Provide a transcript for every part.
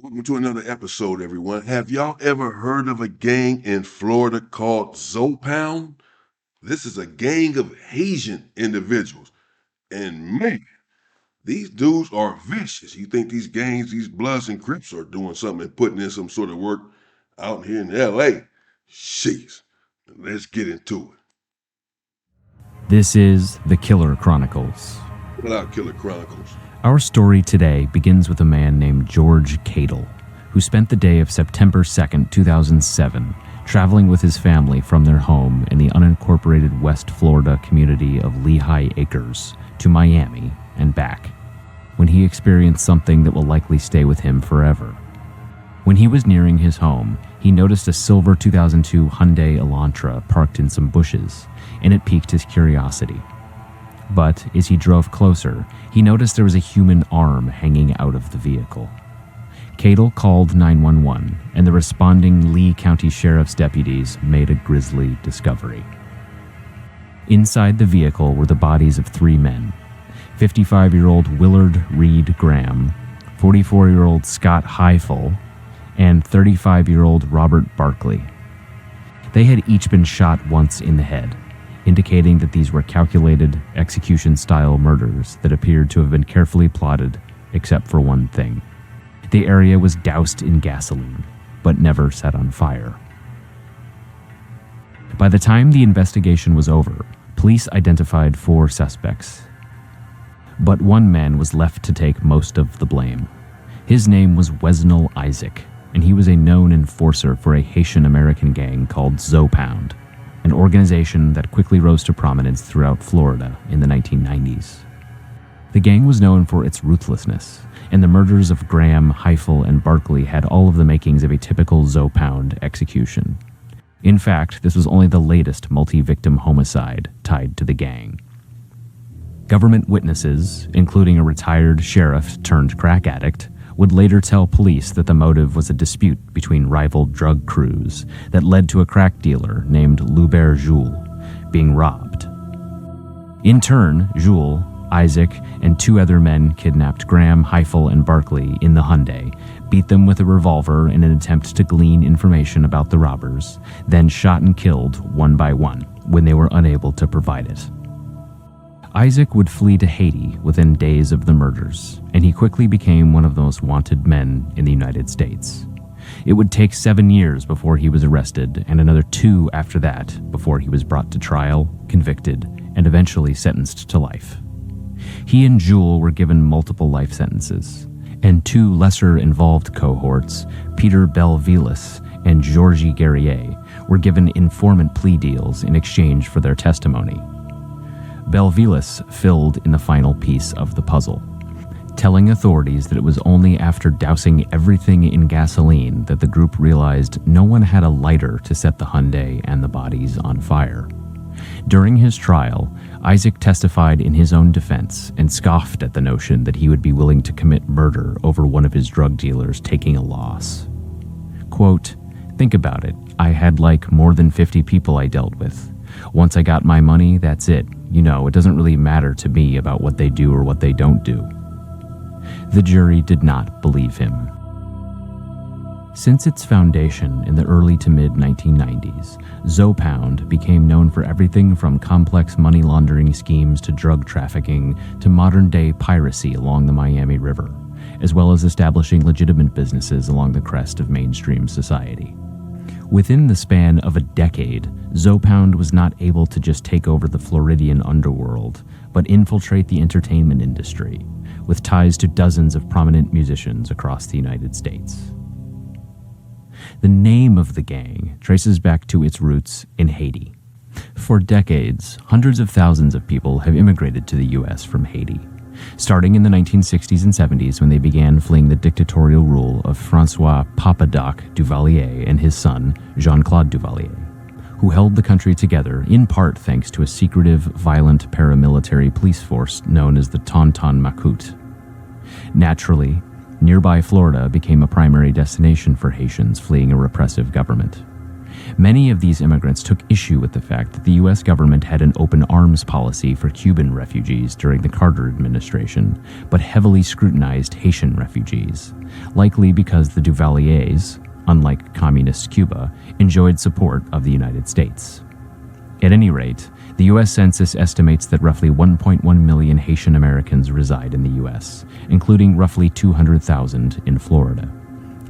Welcome to another episode, everyone. Have y'all ever heard of a gang in Florida called Zoe Pound? This is a gang of Haitian individuals. And man, these dudes are vicious. You think these gangs, these Bloods and Crips are doing something and putting in some sort of work out here in LA? Jeez. Let's get into This is The Killer Chronicles. it. Pull out Killer Chronicles. Our story today begins with a man named George Cadle, who spent the day of September 2nd, 2007, traveling with his family from their home in the unincorporated West Florida community of Lehigh Acres to Miami and back, when he experienced something that will likely stay with him forever. When he was nearing his home, he noticed a silver 2002 Hyundai Elantra parked in some bushes, and it piqued his curiosity. But as he drove closer, he noticed there was a human arm hanging out of the vehicle. Cadle called 911, and the responding Lee County Sheriff's deputies made a grisly discovery. Inside the vehicle were the bodies of three men: 55-year-old Willard Reed Graham, 44-year-old Scott Heifel, and 35-year-old Robert Barkley. They had each been shot once in the head, indicating that these were calculated, execution-style murders that appeared to have been carefully plotted, except for one thing. The area was doused in gasoline, but never set on fire. By the time the investigation was over, police identified 4 suspects. But one man was left to take most of the blame. His name was Wesnell Isaac, and he was a known enforcer for a Haitian-American gang called Zoe Pound, an organization that quickly rose to prominence throughout Florida in the 1990s. The gang was known for its ruthlessness, and the murders of Graham, Heifel, and Barkley had all of the makings of a typical Zoe Pound execution. In fact, this was only the latest multi-victim homicide tied to the gang. Government witnesses, including a retired sheriff turned crack addict, would later tell police that the motive was a dispute between rival drug crews that led to a crack dealer named Lubert Jules being robbed. In turn, Jules, Isaac, and 2 other men kidnapped Graham, Heifel, and Barkley in the Hyundai, beat them with a revolver in an attempt to glean information about the robbers, then shot and killed one by one when they were unable to provide it. Isaac would flee to Haiti within days of the murders, and he quickly became one of the most wanted men in the United States. It would take 7 years before he was arrested, and another 2 after that before he was brought to trial, convicted, and eventually sentenced to life. He and Jules were given multiple life sentences, and 2 lesser-involved cohorts, Peter Belvilas and Georgie Guerrier, were given informant plea deals in exchange for their testimony. Belvilas filled in the final piece of the puzzle, telling authorities that it was only after dousing everything in gasoline that the group realized no one had a lighter to set the Hyundai and the bodies on fire. During his trial, Isaac testified in his own defense and scoffed at the notion that he would be willing to commit murder over one of his drug dealers taking a loss. Quote, "Think about it. I had more than 50 people I dealt with. Once I got my money, that's it. It doesn't really matter to me about what they do or what they don't do." The jury did not believe him. Since its foundation in the early to mid-1990s, Zoe Pound became known for everything from complex money laundering schemes to drug trafficking to modern-day piracy along the Miami River, as well as establishing legitimate businesses along the crest of mainstream society. Within the span of a decade, Zoe Pound was not able to just take over the Floridian underworld, but infiltrate the entertainment industry, with ties to dozens of prominent musicians across the United States. The name of the gang traces back to its roots in Haiti. For decades, hundreds of thousands of people have immigrated to the U.S. from Haiti, starting in the 1960s and 70s when they began fleeing the dictatorial rule of François Papadoc Duvalier and his son, Jean-Claude Duvalier, who held the country together in part thanks to a secretive, violent paramilitary police force known as the Tonton Macoute. Naturally, nearby Florida became a primary destination for Haitians fleeing a repressive government. Many of these immigrants took issue with the fact that the U.S. government had an open arms policy for Cuban refugees during the Carter administration, but heavily scrutinized Haitian refugees, likely because the Duvaliers, unlike communist Cuba, enjoyed support of the United States. At any rate, the U.S. Census estimates that roughly 1.1 million Haitian Americans reside in the U.S., including roughly 200,000 in Florida.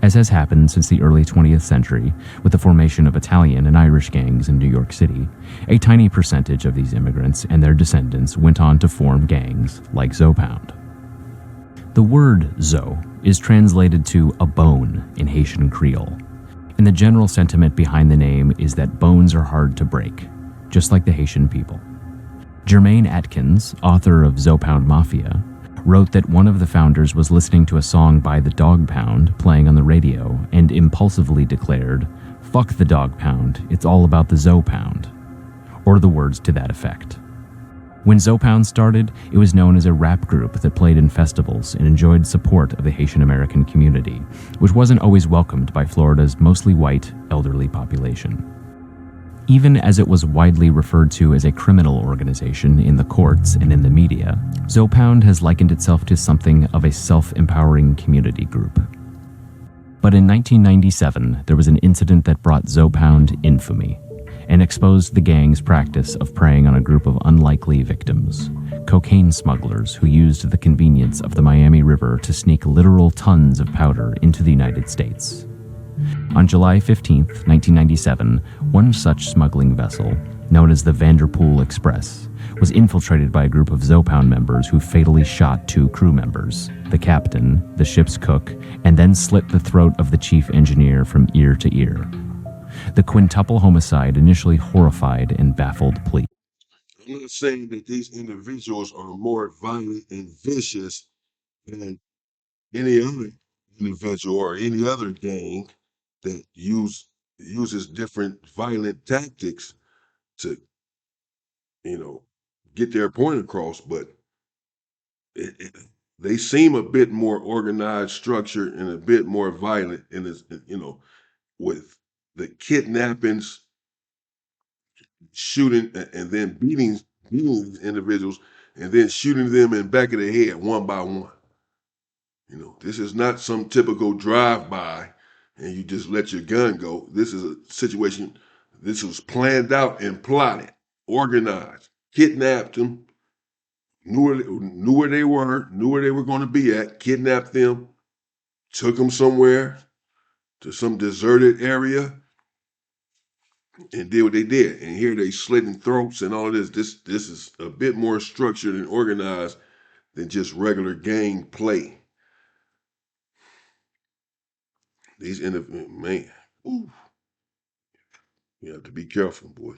As has happened since the early 20th century, with the formation of Italian and Irish gangs in New York City, a tiny percentage of these immigrants and their descendants went on to form gangs like Zoe Pound. The word Zoe is translated to a bone in Haitian Creole, and the general sentiment behind the name is that bones are hard to break, just like the Haitian people. Jermaine Atkins, author of Zoe Pound Mafia, wrote that one of the founders was listening to a song by the Dog Pound playing on the radio and impulsively declared, "Fuck the Dog Pound, it's all about the Zoe Pound," or the words to that effect. When Zoe Pound started, it was known as a rap group that played in festivals and enjoyed support of the Haitian American community, which wasn't always welcomed by Florida's mostly white, elderly population. Even as it was widely referred to as a criminal organization in the courts and in the media, Zoe Pound has likened itself to something of a self-empowering community group. But in 1997, there was an incident that brought Zoe Pound infamy and exposed the gang's practice of preying on a group of unlikely victims, cocaine smugglers who used the convenience of the Miami River to sneak literal tons of powder into the United States. On July 15, 1997, one such smuggling vessel, known as the Vanderpool Express, was infiltrated by a group of Zoe Pound members who fatally shot 2 crew members, the captain, the ship's cook, and then slit the throat of the chief engineer from ear to ear. The quintuple homicide initially horrified and baffled police. I'm not saying that these individuals are more violent and vicious than any other individual or any other gang that uses different violent tactics to, get their point across, but they seem a bit more organized, structured, and a bit more violent in this, with the kidnappings, shooting, and then beating these individuals, and then shooting them in the back of the head one by one. This is not some typical drive-by and you just let your gun go. This is a situation, this was planned out and plotted, organized, kidnapped them, knew where they were going to be at, kidnapped them, took them somewhere to some deserted area, and did what they did. And here they slitting throats and all of this. This is a bit more structured and organized than just regular gang play. These man, ooh, you have to be careful, boy.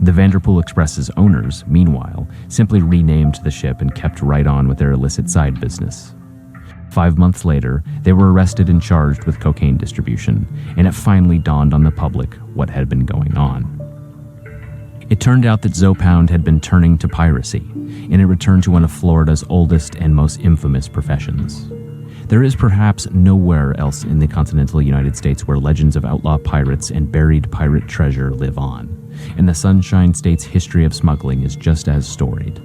The Vanderpool Express's owners, meanwhile, simply renamed the ship and kept right on with their illicit side business. 5 months later, they were arrested and charged with cocaine distribution, and it finally dawned on the public what had been going on. It turned out that Zoe Pound had been turning to piracy, and it returned to one of Florida's oldest and most infamous professions. There is perhaps nowhere else in the continental United States where legends of outlaw pirates and buried pirate treasure live on, and the Sunshine State's history of smuggling is just as storied.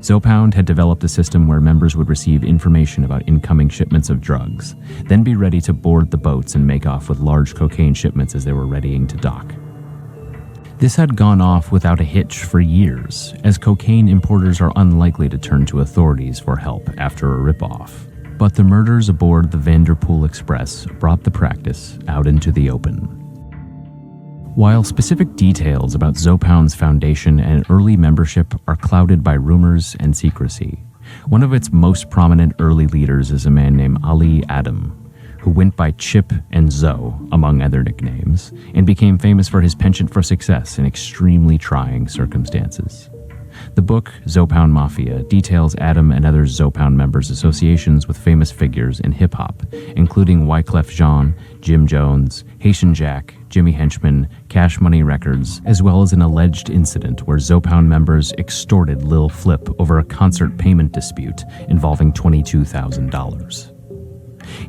Zoe Pound had developed a system where members would receive information about incoming shipments of drugs, then be ready to board the boats and make off with large cocaine shipments as they were readying to dock. This had gone off without a hitch for years, as cocaine importers are unlikely to turn to authorities for help after a ripoff. But the murders aboard the Vanderpool Express brought the practice out into the open. While specific details about Zoe Pound's foundation and early membership are clouded by rumors and secrecy, one of its most prominent early leaders is a man named Ali Adam, who went by Chip and Zoe, among other nicknames, and became famous for his penchant for success in extremely trying circumstances. The book, Zoe Pound Mafia, details Adam and other Zoe Pound members' associations with famous figures in hip-hop, including Wyclef Jean, Jim Jones, Haitian Jack, Jimmy Henchman, Cash Money Records, as well as an alleged incident where Zoe Pound members extorted Lil Flip over a concert payment dispute involving $22,000.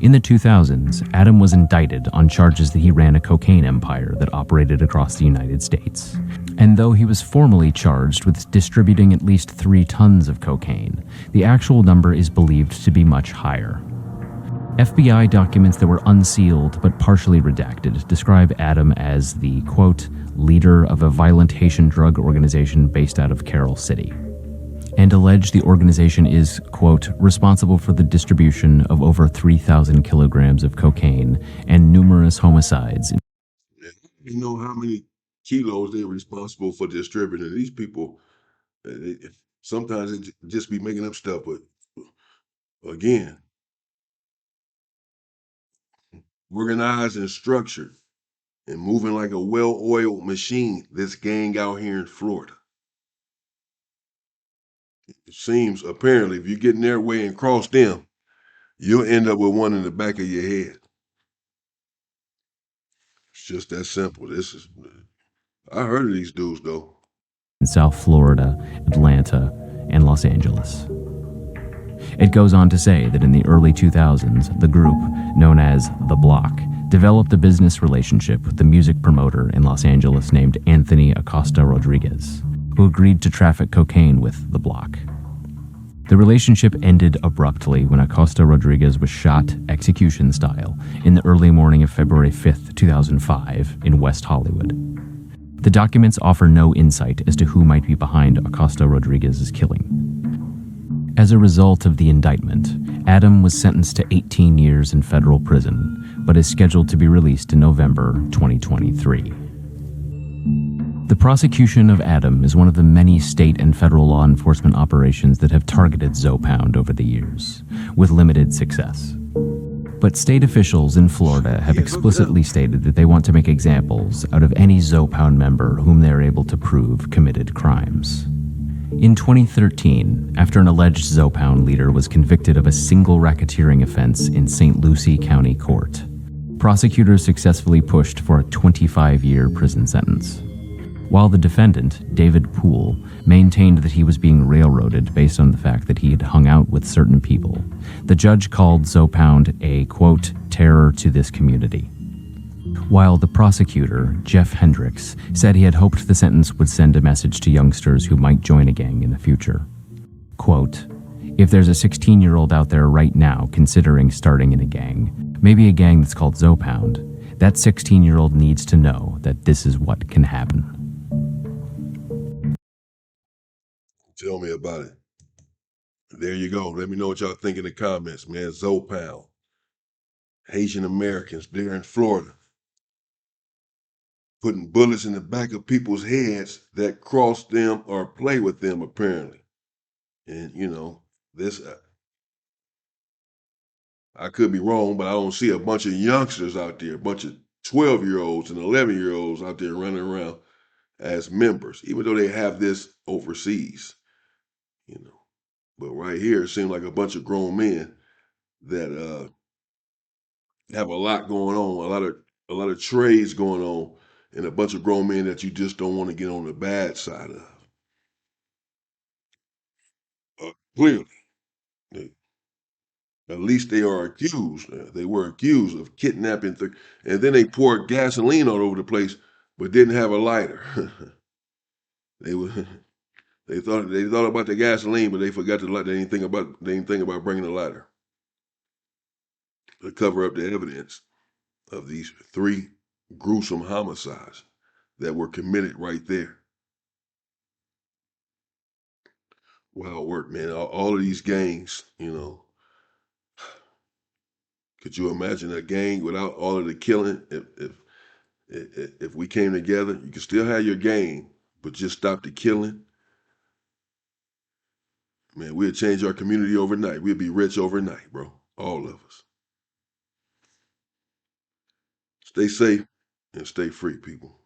In the 2000s, Adam was indicted on charges that he ran a cocaine empire that operated across the United States. And though he was formally charged with distributing at least 3 tons of cocaine, the actual number is believed to be much higher. FBI documents that were unsealed but partially redacted describe Adam as the, quote, leader of a violent Haitian drug organization based out of Carroll City, and allege the organization is, quote, responsible for the distribution of over 3,000 kilograms of cocaine and numerous homicides. You know how many kilos they're responsible for distributing? These people, sometimes they just be making up stuff, but again, organized and structured and moving like a well-oiled machine, this gang out here in Florida. It seems, apparently, if you get in their way and cross them, you'll end up with one in the back of your head. It's just that simple. I heard of these dudes, though. In South Florida, Atlanta, and Los Angeles. It goes on to say that in the early 2000s, the group, known as The Block, developed a business relationship with the music promoter in Los Angeles named Anthony Acosta Rodriguez, who agreed to traffic cocaine with The Block. The relationship ended abruptly when Acosta Rodriguez was shot execution style in the early morning of February 5th, 2005, in West Hollywood. The documents offer no insight as to who might be behind Acosta Rodriguez's killing. As a result of the indictment, Adam was sentenced to 18 years in federal prison, but is scheduled to be released in November 2023. The prosecution of Adam is one of the many state and federal law enforcement operations that have targeted Zoe Pound over the years, with limited success. But state officials in Florida have explicitly stated that they want to make examples out of any Zoe Pound member whom they are able to prove committed crimes. In 2013, after an alleged Zoe Pound leader was convicted of a single racketeering offense in St. Lucie County Court, prosecutors successfully pushed for a 25-year prison sentence. While the defendant, David Poole, maintained that he was being railroaded based on the fact that he had hung out with certain people, the judge called Zoe Pound a, quote, terror to this community. While the prosecutor, Jeff Hendricks, said he had hoped the sentence would send a message to youngsters who might join a gang in the future. Quote, if there's a 16-year-old out there right now considering starting in a gang, maybe a gang that's called Zoe Pound, that 16-year-old needs to know that this is what can happen. Tell me about it. There you go. Let me know what y'all think in the comments, man. Zoe Pound. Haitian Americans there in Florida. Putting bullets in the back of people's heads that cross them or play with them, apparently. And, you know, this, I could be wrong, but I don't see a bunch of youngsters out there, a bunch of 12-year-olds and 11-year-olds out there running around as members, even though they have this overseas, you know. But right here, it seems like a bunch of grown men that have a lot going on, a lot of trades going on, and a bunch of grown men that you just don't want to get on the bad side of. Clearly, at least they are accused. They were accused of kidnapping, and then they poured gasoline all over the place, but didn't have a lighter. they were. They thought about the gasoline, but they forgot to light. They didn't think about bringing a lighter to cover up the evidence of these 3 gruesome homicides that were committed right there. Wild work, man. All of these gangs, you know. Could you imagine a gang without all of the killing? If we came together, you could still have your gang, but just stop the killing. Man, we'll change our community overnight. We'll be rich overnight, bro. All of us. Stay safe and stay free, people.